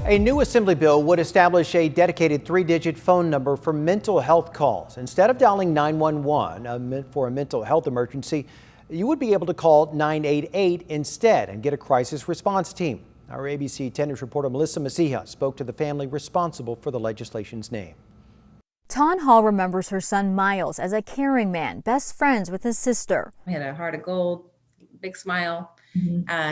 A new Assembly bill would establish a dedicated 3-digit phone number for mental health calls. Instead of dialing 911 for a mental health emergency, you would be able to call 988 instead and get a crisis response team. Our ABC 10 News reporter Melissa Masiha spoke to the family responsible for the legislation's name. Tawn Hall remembers her son Miles as a caring man, best friends with his sister. He had a heart of gold, big smile.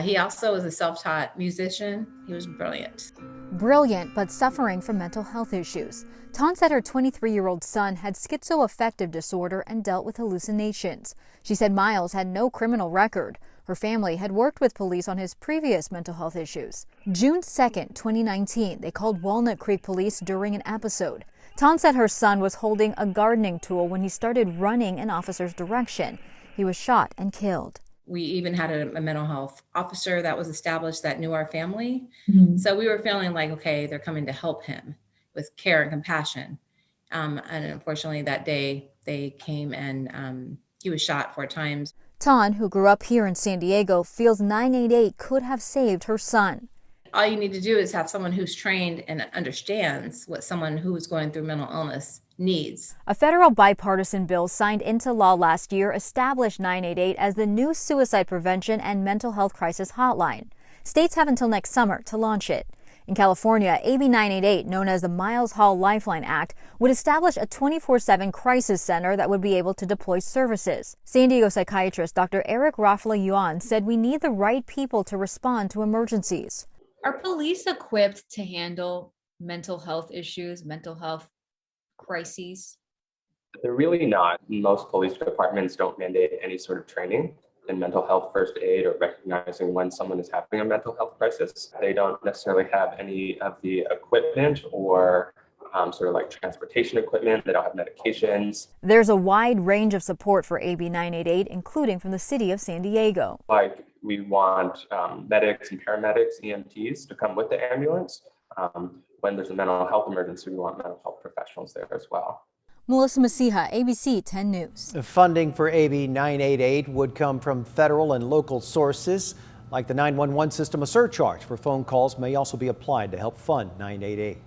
He also was a self-taught musician. He was brilliant. Brilliant, but suffering from mental health issues. Tawn said her 23-year-old son had schizoaffective disorder and dealt with hallucinations. She said Miles had no criminal record. Her family had worked with police on his previous mental health issues. June 2nd, 2019, they called Walnut Creek police during an episode. Tawn said her son was holding a gardening tool when he started running in officer's direction. He was shot and killed. We even had a mental health officer that was established that knew our family. So we were feeling like, okay, they're coming to help him with care and compassion. And unfortunately that day they came and he was shot 4 times. Tawn, who grew up here in San Diego, feels 988 could have saved her son. All you need to do is have someone who's trained and understands what someone who is going through mental illness needs. A federal bipartisan bill signed into law last year established 988 as the new suicide prevention and mental health crisis hotline. States have until next summer to launch it. In California, AB 988, known as the Miles Hall Lifeline Act, would establish a 24/7 crisis center that would be able to deploy services. San Diego psychiatrist Dr. Eric Rafla-Yuan said we need the right people to respond to emergencies. Are police equipped to handle mental health issues, mental health crises? They're really not. Most police departments don't mandate any sort of training in mental health first aid or recognizing when someone is having a mental health crisis. They don't necessarily have any of the equipment or sort of like transportation equipment. They don't have medications. There's a wide range of support for AB 988, including from the city of San Diego. Like we want medics and paramedics, EMTs to come with the ambulance. When there's a mental health emergency, we want mental health professionals there as well. Melissa Masiha, ABC 10 News. Funding for AB 988 would come from federal and local sources. Like the 911 system, a surcharge for phone calls may also be applied to help fund 988.